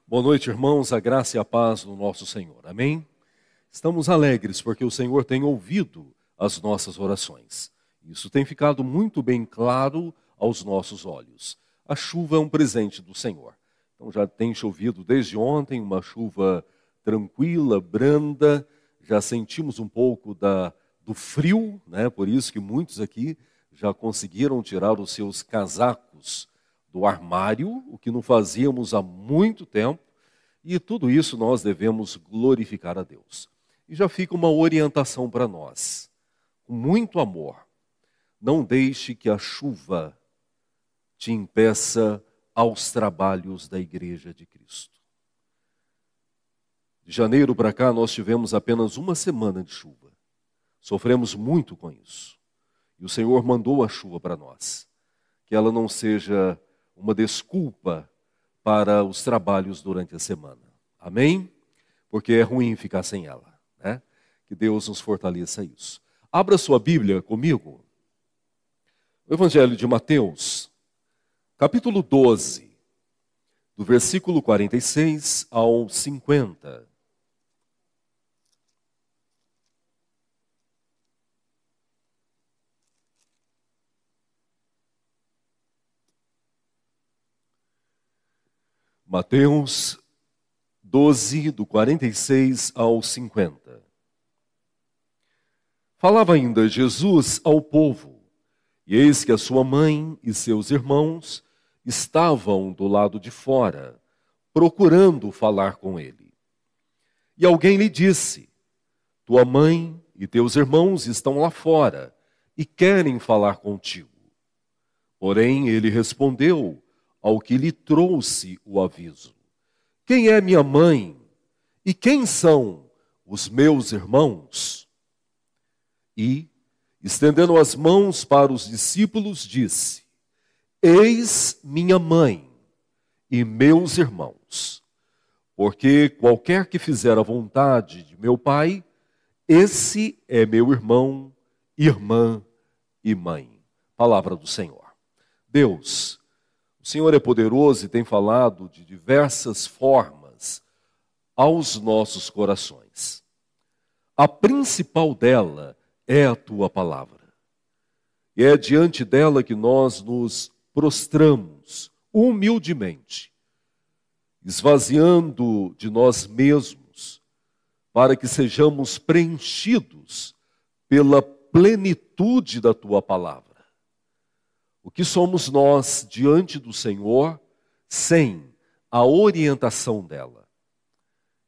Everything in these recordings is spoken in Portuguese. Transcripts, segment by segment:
Boa noite, irmãos, a graça e a paz do nosso Senhor. Amém? Estamos alegres porque o Senhor tem ouvido as nossas orações. Isso tem ficado muito bem claro aos nossos olhos. A chuva é um presente do Senhor. Então já tem chovido desde ontem, uma chuva tranquila, branda. Já sentimos um pouco do frio, né? Por isso que muitos aqui já conseguiram tirar os seus casacos do armário, o que não fazíamos há muito tempo, e tudo isso nós devemos glorificar a Deus. E já fica uma orientação para nós, com muito amor. Não deixe que a chuva te impeça aos trabalhos da Igreja de Cristo. De janeiro para cá nós tivemos apenas uma semana de chuva. Sofremos muito com isso. E o Senhor mandou a chuva para nós. Que ela não seja uma desculpa para os trabalhos durante a semana. Amém? Porque é ruim ficar sem ela, né? Que Deus nos fortaleça isso. Abra sua Bíblia comigo. O Evangelho de Mateus, capítulo 12, do versículo 46 ao 50. Mateus 12, do 46 ao 50. Falava ainda Jesus ao povo, e eis que a sua mãe e seus irmãos estavam do lado de fora, procurando falar com ele. E alguém lhe disse: tua mãe e teus irmãos estão lá fora, e querem falar contigo. Porém, ele respondeu ao que lhe trouxe o aviso: quem é minha mãe e quem são os meus irmãos? E, estendendo as mãos para os discípulos, disse: eis minha mãe e meus irmãos, porque qualquer que fizer a vontade de meu Pai, esse é meu irmão, irmã e mãe. Palavra do Senhor. Deus, o Senhor é poderoso e tem falado de diversas formas aos nossos corações. A principal dela é a tua palavra. E é diante dela que nós nos prostramos humildemente, esvaziando de nós mesmos, para que sejamos preenchidos pela plenitude da tua palavra. O que somos nós diante do Senhor sem a orientação dela?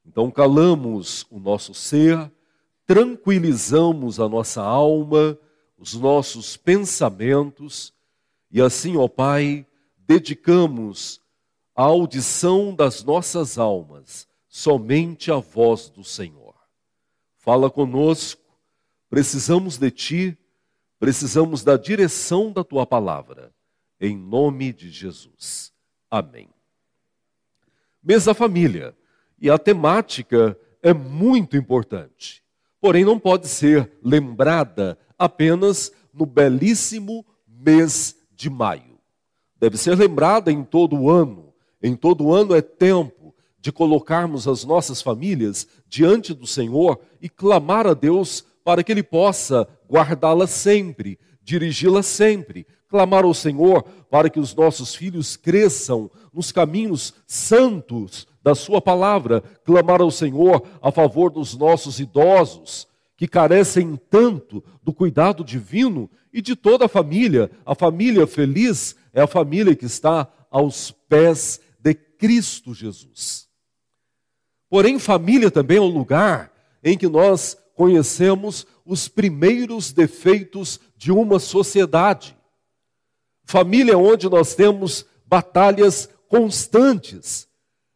Então calamos o nosso ser, tranquilizamos a nossa alma, os nossos pensamentos, e assim, ó Pai, dedicamos a audição das nossas almas somente à voz do Senhor. Fala conosco, precisamos de Ti, precisamos da direção da Tua palavra, em nome de Jesus. Amém. Mês da família, e a temática é muito importante, porém não pode ser lembrada apenas no belíssimo mês de maio. Deve ser lembrada em todo o ano. Em todo o ano é tempo de colocarmos as nossas famílias diante do Senhor e clamar a Deus para que Ele possa guardá-las sempre, dirigi-las sempre, clamar ao Senhor para que os nossos filhos cresçam nos caminhos santos da sua palavra, clamar ao Senhor a favor dos nossos idosos, que carecem tanto do cuidado divino, e de toda a família. A família feliz é a família que está aos pés de Cristo Jesus. Porém, família também é o lugar em que nós conhecemos os primeiros defeitos de uma sociedade. Família é onde nós temos batalhas constantes.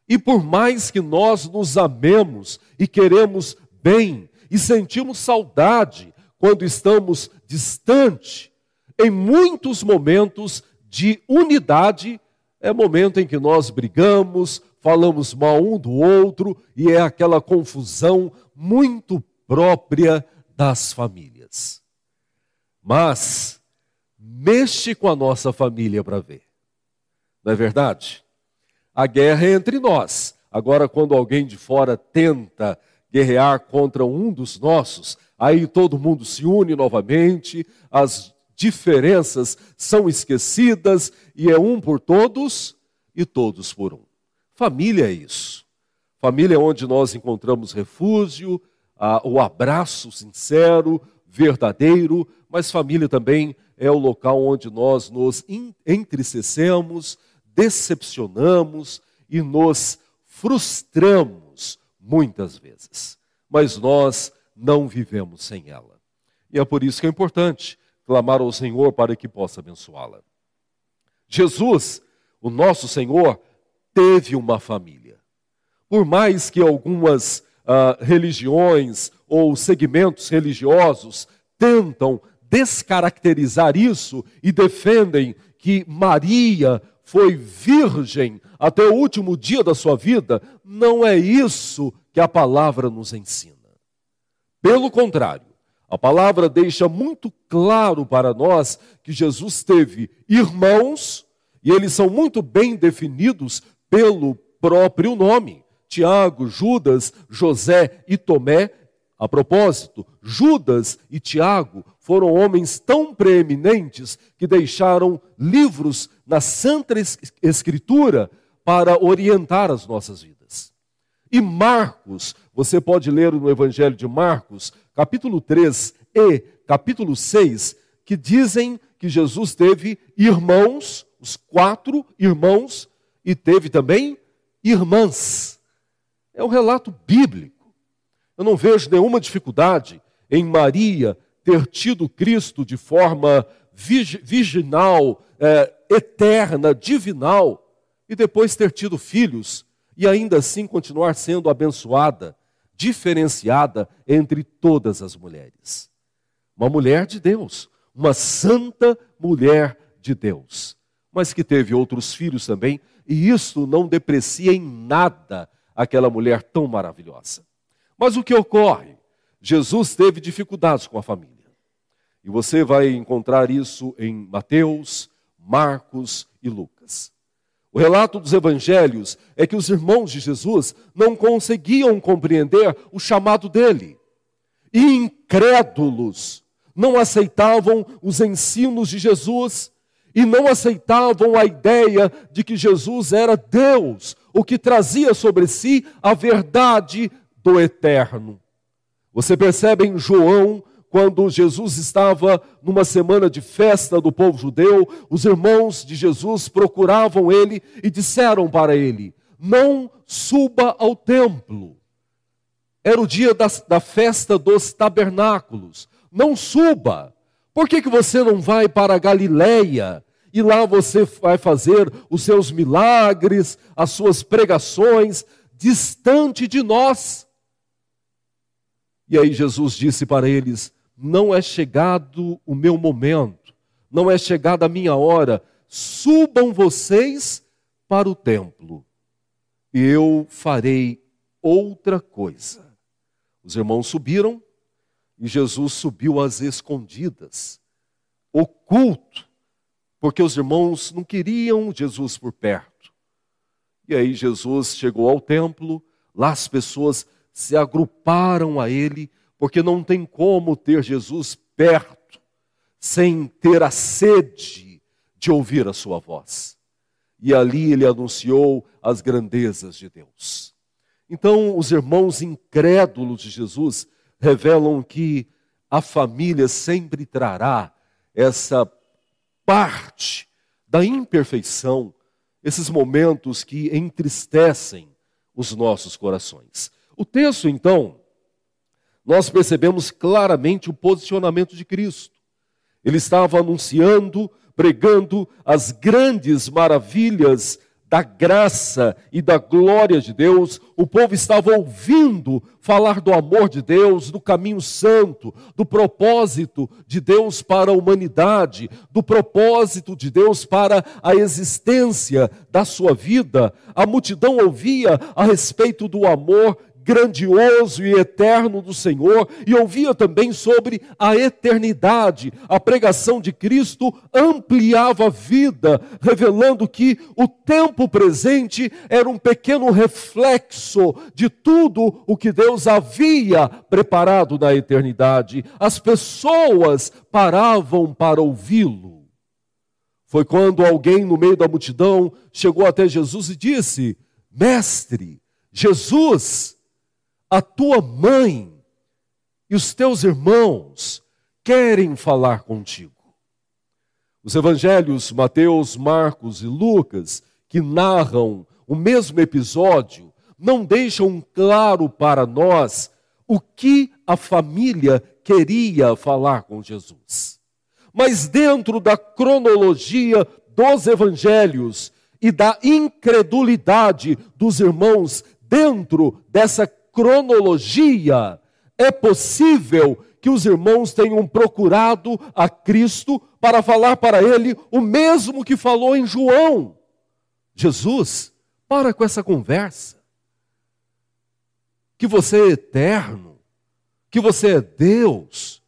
E por mais que nós nos amemos e queremos bem e sentimos saudade quando estamos distante, em muitos momentos de unidade, é momento em que nós brigamos, falamos mal um do outro e é aquela confusão muito própria das famílias. Mas mexe com a nossa família para ver. Não é verdade? A guerra é entre nós. Agora, quando alguém de fora tenta guerrear contra um dos nossos, aí todo mundo se une novamente, as diferenças são esquecidas e é um por todos e todos por um. Família é isso. Família é onde nós encontramos refúgio, o abraço sincero, verdadeiro, mas família também é o local onde nós nos entristecemos, decepcionamos e nos frustramos muitas vezes. Mas nós não vivemos sem ela. E é por isso que é importante clamar ao Senhor para que possa abençoá-la. Jesus, o nosso Senhor, teve uma família. Por mais que algumas religiões ou segmentos religiosos tentam descaracterizar isso e defendem que Maria foi virgem até o último dia da sua vida, não é isso que a palavra nos ensina. Pelo contrário, a palavra deixa muito claro para nós que Jesus teve irmãos, e eles são muito bem definidos pelo próprio nome. Tiago, Judas, José e Tomé. A propósito, Judas e Tiago foram homens tão preeminentes que deixaram livros na Santa Escritura para orientar as nossas vidas. E Marcos, você pode ler no Evangelho de Marcos, capítulo 3 e capítulo 6, que dizem que Jesus teve irmãos, os 4 irmãos, e teve também irmãs. É um relato bíblico. Eu não vejo nenhuma dificuldade em Maria ter tido Cristo de forma virginal, eterna, divinal, e depois ter tido filhos, e ainda assim continuar sendo abençoada, diferenciada entre todas as mulheres. Uma mulher de Deus, uma santa mulher de Deus, mas que teve outros filhos também, e isso não deprecia em nada aquela mulher tão maravilhosa. Mas o que ocorre? Jesus teve dificuldades com a família. E você vai encontrar isso em Mateus, Marcos e Lucas. O relato dos evangelhos é que os irmãos de Jesus não conseguiam compreender o chamado dele. E incrédulos, não aceitavam os ensinos de Jesus e não aceitavam a ideia de que Jesus era Deus, o que trazia sobre si a verdade do eterno. Você percebe em João, quando Jesus estava numa semana de festa do povo judeu, os irmãos de Jesus procuravam ele e disseram para ele: não suba ao templo. Era o dia da festa dos tabernáculos. Não suba. Por que você não vai para a Galileia? E lá você vai fazer os seus milagres, as suas pregações, distante de nós. E aí Jesus disse para eles: não é chegado o meu momento, não é chegada a minha hora, subam vocês para o templo, e eu farei outra coisa. Os irmãos subiram, e Jesus subiu às escondidas, oculto, porque os irmãos não queriam Jesus por perto. E aí Jesus chegou ao templo, lá as pessoas se agruparam a ele, porque não tem como ter Jesus perto, sem ter a sede de ouvir a sua voz. E ali ele anunciou as grandezas de Deus. Então, os irmãos incrédulos de Jesus revelam que a família sempre trará essa parte da imperfeição, esses momentos que entristecem os nossos corações. O texto, então, nós percebemos claramente o posicionamento de Cristo. Ele estava anunciando, pregando as grandes maravilhas da graça e da glória de Deus. O povo estava ouvindo falar do amor de Deus, do caminho santo, do propósito de Deus para a humanidade, do propósito de Deus para a existência da sua vida. A multidão ouvia a respeito do amor grandioso e eterno do Senhor e ouvia também sobre a eternidade. A pregação de Cristo ampliava a vida, revelando que o tempo presente era um pequeno reflexo de tudo o que Deus havia preparado na eternidade. As pessoas paravam para ouvi-lo. Foi quando alguém no meio da multidão chegou até Jesus e disse: Mestre, Jesus, a tua mãe e os teus irmãos querem falar contigo. Os evangelhos Mateus, Marcos e Lucas, que narram o mesmo episódio, não deixam claro para nós o que a família queria falar com Jesus. Mas dentro da cronologia dos evangelhos e da incredulidade dos irmãos, dentro dessa cronologia, é possível que os irmãos tenham procurado a Cristo para falar para ele o mesmo que falou em João. Jesus, para com essa conversa. Que você é eterno, que você é Deus,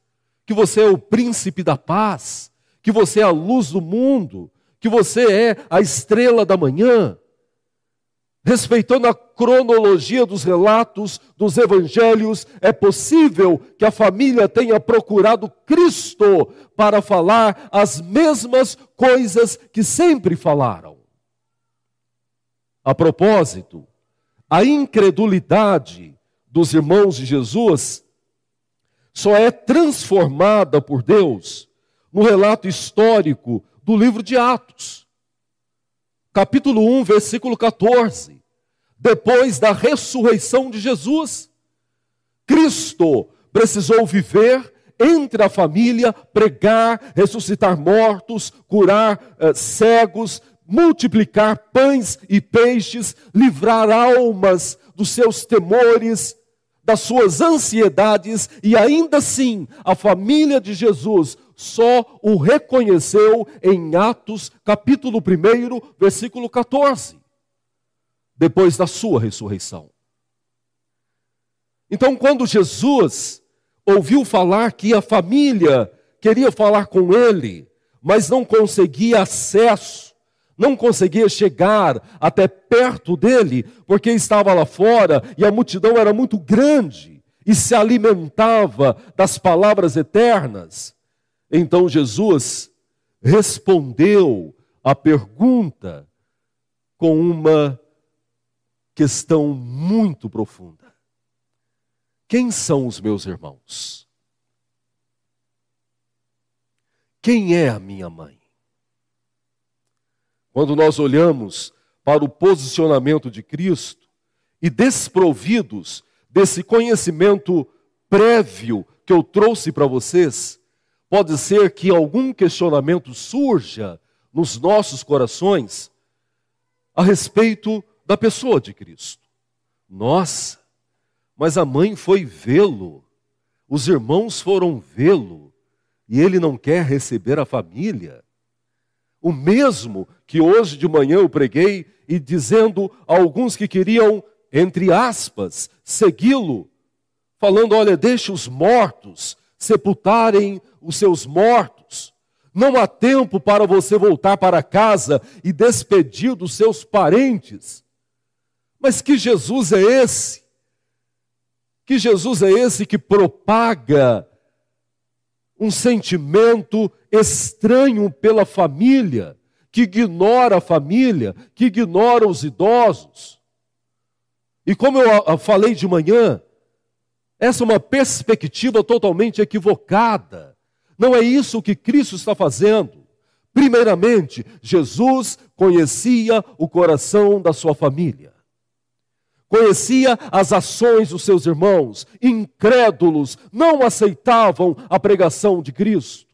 que você é o príncipe da paz, que você é a luz do mundo, que você é a estrela da manhã. Respeitando a cronologia dos relatos dos evangelhos, é possível que a família tenha procurado Cristo para falar as mesmas coisas que sempre falaram. A propósito, a incredulidade dos irmãos de Jesus só é transformada por Deus no relato histórico do livro de Atos. Capítulo 1, versículo 14. Depois da ressurreição de Jesus, Cristo precisou viver entre a família, pregar, ressuscitar mortos, curar cegos, multiplicar pães e peixes, livrar almas dos seus temores, das suas ansiedades, e ainda assim a família de Jesus só o reconheceu em Atos, capítulo 1, versículo 14, depois da sua ressurreição. Então, quando Jesus ouviu falar que a família queria falar com ele, mas não conseguia acesso, não conseguia chegar até perto dele, porque estava lá fora e a multidão era muito grande e se alimentava das palavras eternas. Então Jesus respondeu à pergunta com uma questão muito profunda. Quem são os meus irmãos? Quem é a minha mãe? Quando nós olhamos para o posicionamento de Cristo e desprovidos desse conhecimento prévio que eu trouxe para vocês, pode ser que algum questionamento surja nos nossos corações a respeito da pessoa de Cristo. Nossa, mas a mãe foi vê-lo, os irmãos foram vê-lo, e ele não quer receber a família. O mesmo que hoje de manhã eu preguei e dizendo a alguns que queriam, entre aspas, segui-lo, falando, olha, deixe os mortos sepultarem os seus mortos. Não há tempo para você voltar para casa e despedir dos seus parentes. Mas que Jesus é esse? Que Jesus é esse que propaga um sentimento estranho pela família, que ignora a família, que ignora os idosos? E como eu falei de manhã, essa é uma perspectiva totalmente equivocada. Não é isso que Cristo está fazendo. Primeiramente, Jesus conhecia o coração da sua família. Conhecia as ações dos seus irmãos, incrédulos, não aceitavam a pregação de Cristo.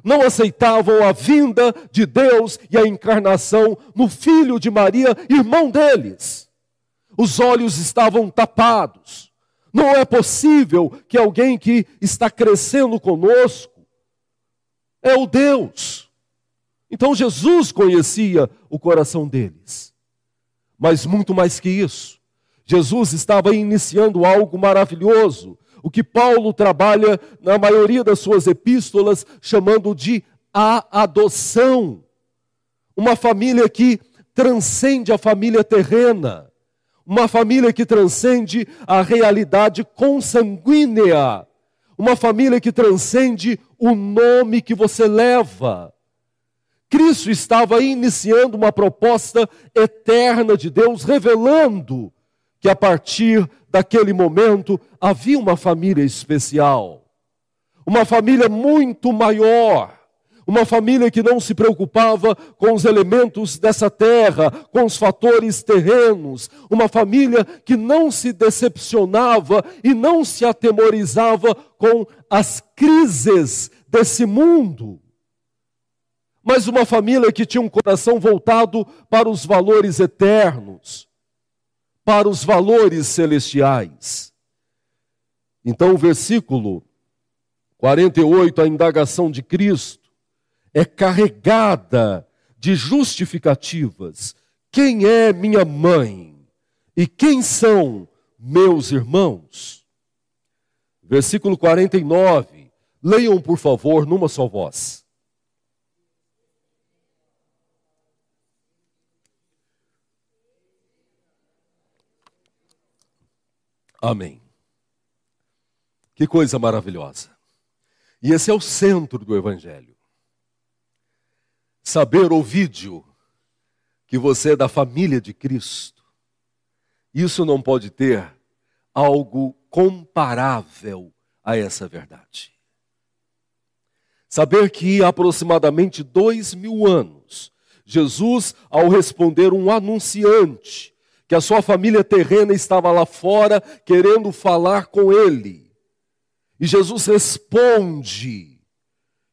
Não aceitavam a vinda de Deus e a encarnação no Filho de Maria, irmão deles. Os olhos estavam tapados. Não é possível que alguém que está crescendo conosco é o Deus. Então Jesus conhecia o coração deles. Mas muito mais que isso, Jesus estava iniciando algo maravilhoso, o que Paulo trabalha na maioria das suas epístolas, chamando de a adoção. Uma família que transcende a família terrena, uma família que transcende a realidade consanguínea, uma família que transcende o nome que você leva. Cristo estava iniciando uma proposta eterna de Deus, revelando que a partir daquele momento havia uma família especial, uma família muito maior, uma família que não se preocupava com os elementos dessa terra, com os fatores terrenos, uma família que não se decepcionava e não se atemorizava com as crises desse mundo, mas uma família que tinha um coração voltado para os valores eternos, para os valores celestiais. Então o versículo 48, a indagação de Cristo, é carregada de justificativas. Quem é minha mãe? E quem são meus irmãos? Versículo 49, leiam por favor numa só voz. Amém. Que coisa maravilhosa. E esse é o centro do Evangelho. Saber, Ovídio, que você é da família de Cristo, isso não pode ter algo comparável a essa verdade. Saber que há aproximadamente 2000 anos, Jesus, ao responder um anunciante, que a sua família terrena estava lá fora querendo falar com ele, e Jesus responde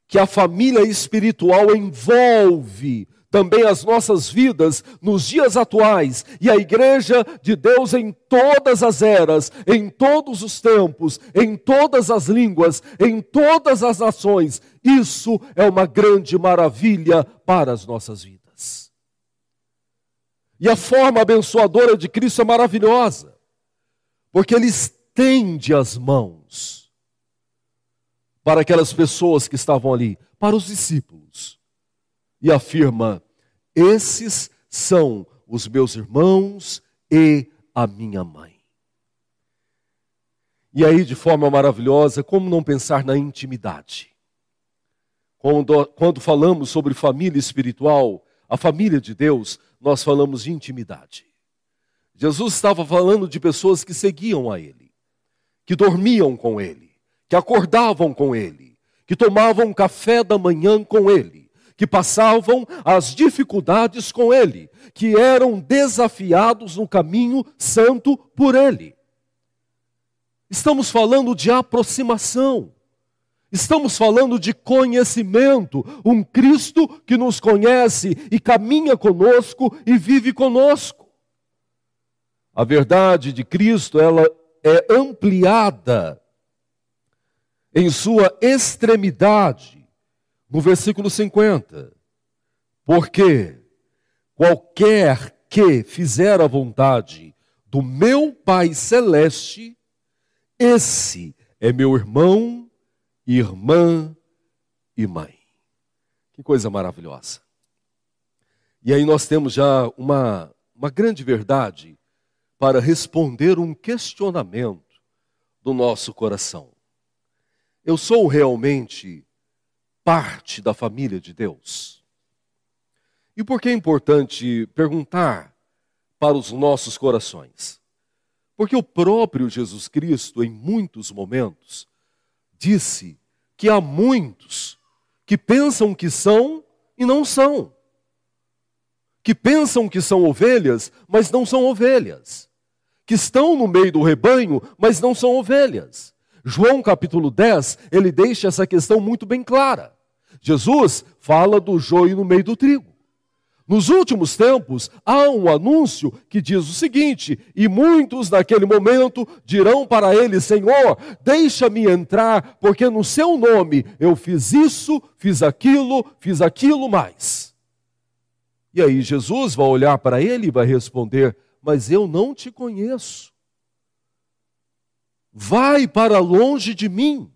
que a família espiritual envolve também as nossas vidas nos dias atuais, e a igreja de Deus em todas as eras, em todos os tempos, em todas as línguas, em todas as nações. Isso é uma grande maravilha para as nossas vidas. E a forma abençoadora de Cristo é maravilhosa, porque Ele estende as mãos para aquelas pessoas que estavam ali, para os discípulos, e afirma: esses são os meus irmãos e a minha mãe. E aí, de forma maravilhosa, como não pensar na intimidade? Quando falamos sobre família espiritual, a família de Deus, nós falamos de intimidade. Jesus estava falando de pessoas que seguiam a Ele, que dormiam com Ele, que acordavam com Ele, que tomavam café da manhã com Ele, que passavam as dificuldades com Ele, que eram desafiados no caminho santo por Ele. Estamos falando de aproximação, estamos falando de conhecimento, um Cristo que nos conhece e caminha conosco e vive conosco. A verdade de Cristo, ela é ampliada em sua extremidade, no versículo 50, porque qualquer que fizer a vontade do meu Pai Celeste, esse é meu irmão, irmã e mãe. Que coisa maravilhosa. E aí nós temos já uma grande verdade para responder um questionamento do nosso coração. Eu sou realmente parte da família de Deus? E por que é importante perguntar para os nossos corações? Porque o próprio Jesus Cristo, em muitos momentos, disse que há muitos que pensam que são e não são. Que pensam que são ovelhas, mas não são ovelhas. Que estão no meio do rebanho, mas não são ovelhas. João capítulo 10, ele deixa essa questão muito bem clara. Jesus fala do joio no meio do trigo. Nos últimos tempos, há um anúncio que diz o seguinte: e muitos naquele momento dirão para ele: Senhor, deixa-me entrar, porque no seu nome eu fiz isso, fiz aquilo mais. E aí Jesus vai olhar para ele e vai responder: mas eu não te conheço. Vai para longe de mim.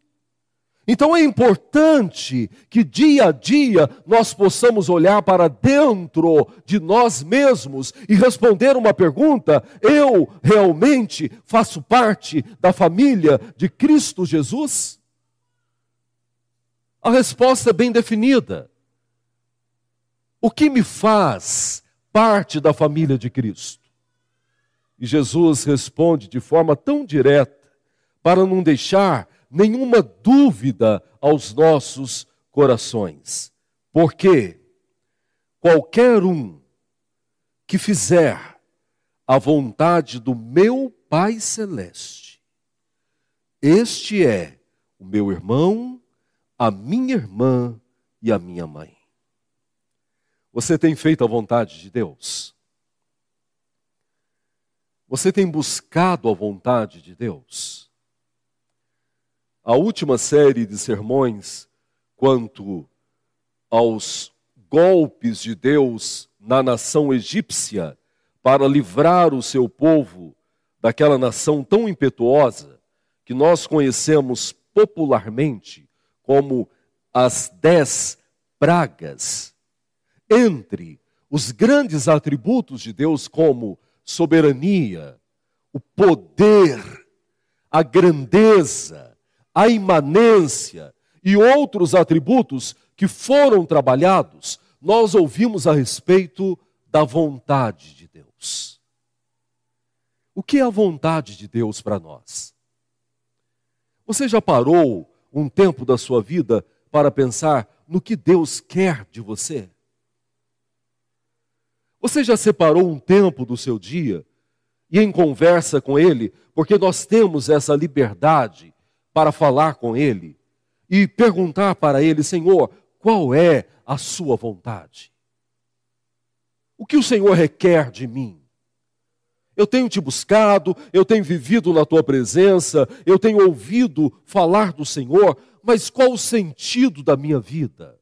Então é importante que dia a dia nós possamos olhar para dentro de nós mesmos e responder uma pergunta: eu realmente faço parte da família de Cristo Jesus? A resposta é bem definida. O que me faz parte da família de Cristo? E Jesus responde de forma tão direta, para não deixar nenhuma dúvida aos nossos corações. Porque qualquer um que fizer a vontade do meu Pai Celeste, este é o meu irmão, a minha irmã e a minha mãe. Você tem feito a vontade de Deus? Você tem buscado a vontade de Deus? A última série de sermões quanto aos golpes de Deus na nação egípcia para livrar o seu povo daquela nação tão impetuosa que nós conhecemos popularmente como as 10 pragas. Entre os grandes atributos de Deus como soberania, o poder, a grandeza, a imanência e outros atributos que foram trabalhados, nós ouvimos a respeito da vontade de Deus. O que é a vontade de Deus para nós? Você já parou um tempo da sua vida para pensar no que Deus quer de você? Você já separou um tempo do seu dia e em conversa com Ele, porque nós temos essa liberdade para falar com Ele e perguntar para Ele: Senhor, qual é a sua vontade? O que o Senhor requer de mim? Eu tenho te buscado, eu tenho vivido na tua presença, eu tenho ouvido falar do Senhor, mas qual o sentido da minha vida?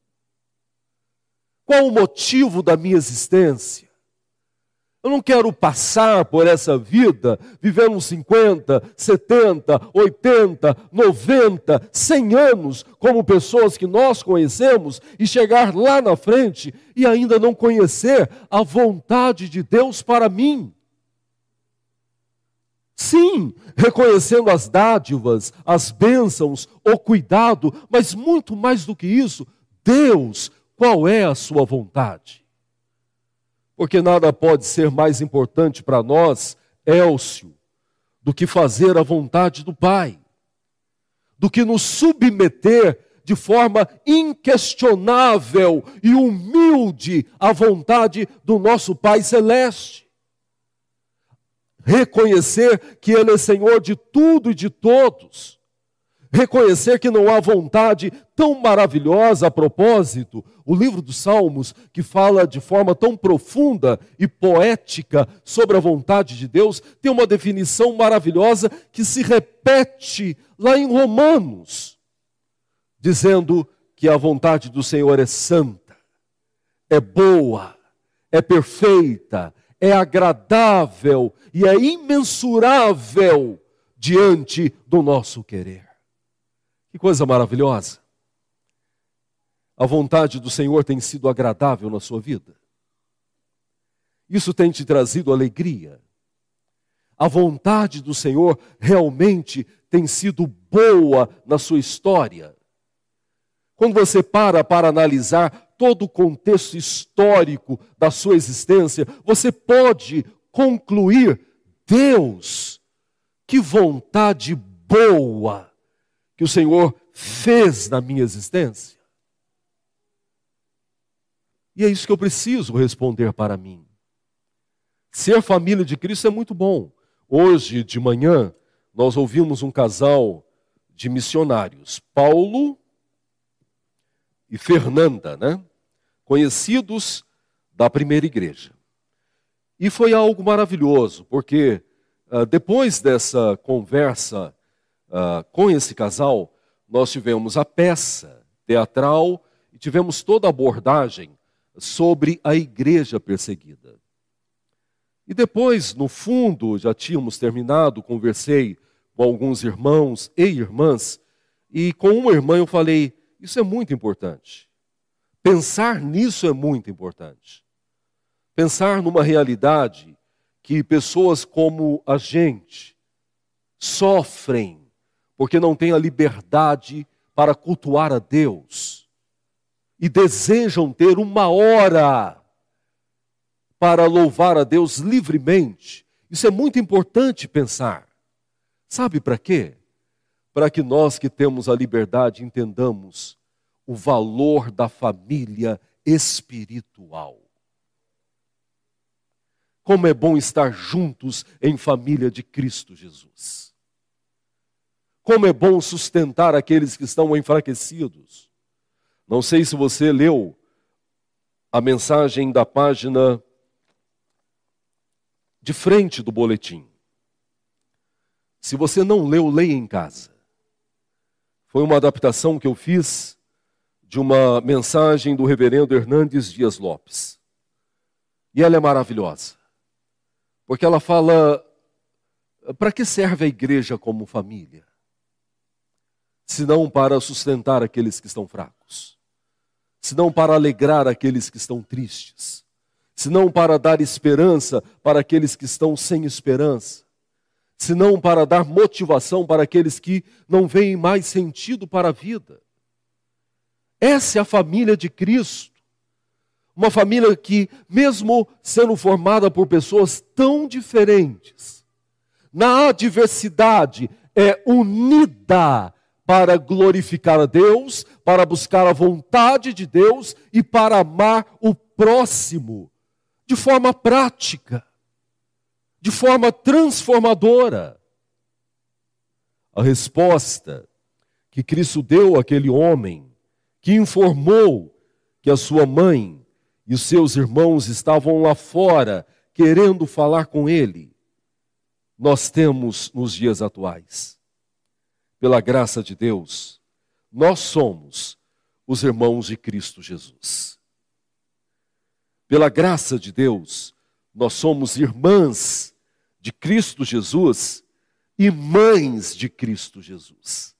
Qual o motivo da minha existência? Eu não quero passar por essa vida vivendo 50, 70, 80, 90, 100 anos como pessoas que nós conhecemos e chegar lá na frente e ainda não conhecer a vontade de Deus para mim. Sim, reconhecendo as dádivas, as bênçãos, o cuidado, mas muito mais do que isso, Deus, qual é a sua vontade? Porque nada pode ser mais importante para nós, Élcio, do que fazer a vontade do Pai, do que nos submeter de forma inquestionável e humilde à vontade do nosso Pai Celeste. Reconhecer que Ele é Senhor de tudo e de todos. Reconhecer que não há vontade tão maravilhosa. A propósito, o livro dos Salmos, que fala de forma tão profunda e poética sobre a vontade de Deus, tem uma definição maravilhosa que se repete lá em Romanos, dizendo que a vontade do Senhor é santa, é boa, é perfeita, é agradável e é imensurável diante do nosso querer. Que coisa maravilhosa! A vontade do Senhor tem sido agradável na sua vida. Isso tem te trazido alegria. A vontade do Senhor realmente tem sido boa na sua história. Quando você para analisar todo o contexto histórico da sua existência, você pode concluir: Deus, que vontade boa que o Senhor fez na minha existência. E é isso que eu preciso responder para mim. Ser família de Cristo é muito bom. Hoje de manhã nós ouvimos um casal de missionários, Paulo e Fernanda, conhecidos da primeira igreja. E foi algo maravilhoso, porque depois dessa conversa com esse casal, nós tivemos a peça teatral e tivemos toda a abordagem sobre a igreja perseguida. E depois, no fundo, já tínhamos terminado, conversei com alguns irmãos e irmãs, e com uma irmã eu falei, isso é muito importante. Pensar nisso é muito importante. Pensar numa realidade que pessoas como a gente sofrem porque não têm a liberdade para cultuar a Deus e desejam ter uma hora para louvar a Deus livremente. Isso é muito importante pensar. Sabe para quê? Para que nós que temos a liberdade entendamos o valor da família espiritual. Como é bom estar juntos em família de Cristo Jesus. Como é bom sustentar aqueles que estão enfraquecidos. Não sei se você leu a mensagem da página de frente do boletim. Se você não leu, leia em casa. Foi uma adaptação que eu fiz de uma mensagem do reverendo Hernandes Dias Lopes. E ela é maravilhosa. Porque ela fala, para que serve a igreja como família? Senão para sustentar aqueles que estão fracos. Senão para alegrar aqueles que estão tristes. Senão para dar esperança para aqueles que estão sem esperança. Senão para dar motivação para aqueles que não veem mais sentido para a vida. Essa é a família de Cristo. Uma família que, mesmo sendo formada por pessoas tão diferentes, na adversidade é unida para glorificar a Deus, para buscar a vontade de Deus e para amar o próximo de forma prática, de forma transformadora. A resposta que Cristo deu àquele homem que informou que a sua mãe e os seus irmãos estavam lá fora querendo falar com ele, nós temos nos dias atuais. Pela graça de Deus, nós somos os irmãos de Cristo Jesus. Pela graça de Deus, nós somos irmãs de Cristo Jesus e mães de Cristo Jesus.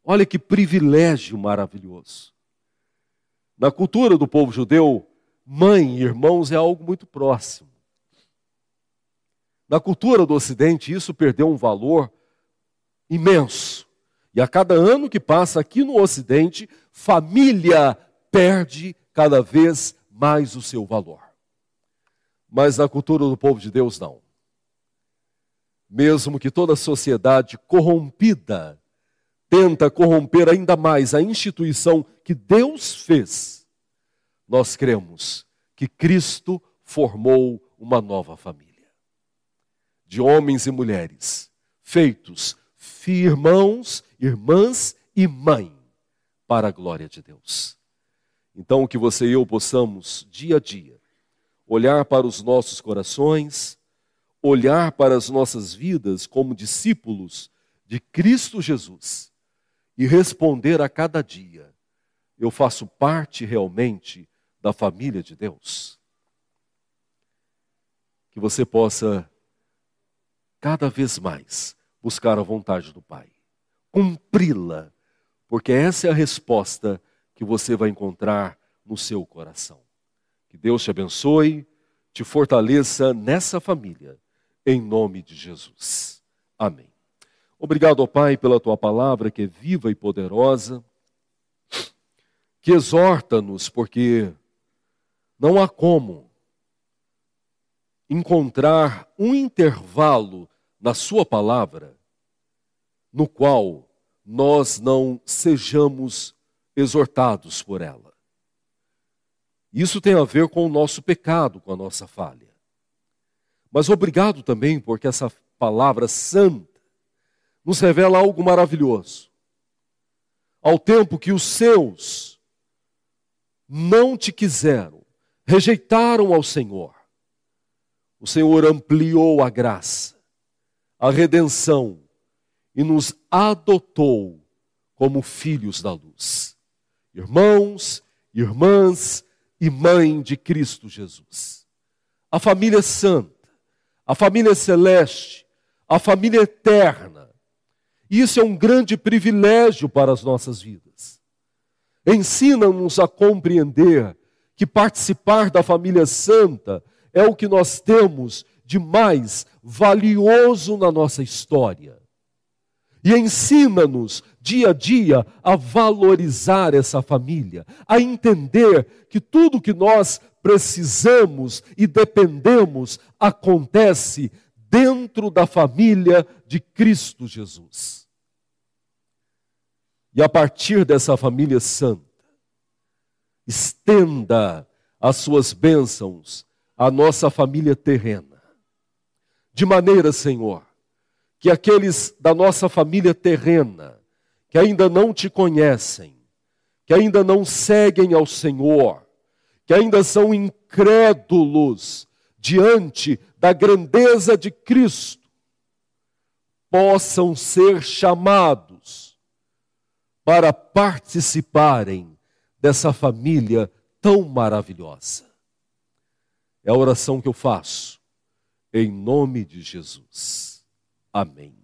Olha que privilégio maravilhoso. Na cultura do povo judeu, mãe e irmãos é algo muito próximo. Na cultura do Ocidente, isso perdeu um valor imenso. E a cada ano que passa aqui no Ocidente, família perde cada vez mais o seu valor. Mas na cultura do povo de Deus, não. Mesmo que toda a sociedade corrompida tenta corromper ainda mais a instituição que Deus fez, nós cremos que Cristo formou uma nova família. De homens e mulheres, feitos irmãos, irmãs e mãe, para a glória de Deus. Então, que você e eu possamos, dia a dia, olhar para os nossos corações, olhar para as nossas vidas como discípulos de Cristo Jesus e responder a cada dia, eu faço parte realmente da família de Deus. Que você possa, cada vez mais, buscar a vontade do Pai, cumpri-la, porque essa é a resposta que você vai encontrar no seu coração. Que Deus te abençoe, te fortaleça nessa família, em nome de Jesus. Amém. Obrigado, ó Pai, pela Tua palavra que é viva e poderosa, que exorta-nos, porque não há como encontrar um intervalo na Sua palavra, no qual nós não sejamos exortados por ela. Isso tem a ver com o nosso pecado, com a nossa falha. Mas obrigado também porque essa palavra santa nos revela algo maravilhoso. Ao tempo que os seus não te quiseram, rejeitaram ao Senhor, o Senhor ampliou a graça, a redenção, e nos adotou como filhos da luz. Irmãos, irmãs e mãe de Cristo Jesus. A família santa, a família celeste, a família eterna. Isso é um grande privilégio para as nossas vidas. Ensina-nos a compreender que participar da família santa é o que nós temos de mais valioso na nossa história. E ensina-nos, dia a dia, a valorizar essa família, a entender que tudo que nós precisamos e dependemos acontece dentro da família de Cristo Jesus. E a partir dessa família santa, estenda as suas bênçãos à nossa família terrena. De maneira, Senhor, que aqueles da nossa família terrena, que ainda não te conhecem, que ainda não seguem ao Senhor, que ainda são incrédulos diante da grandeza de Cristo, possam ser chamados para participarem dessa família tão maravilhosa. É a oração que eu faço, em nome de Jesus. Amém.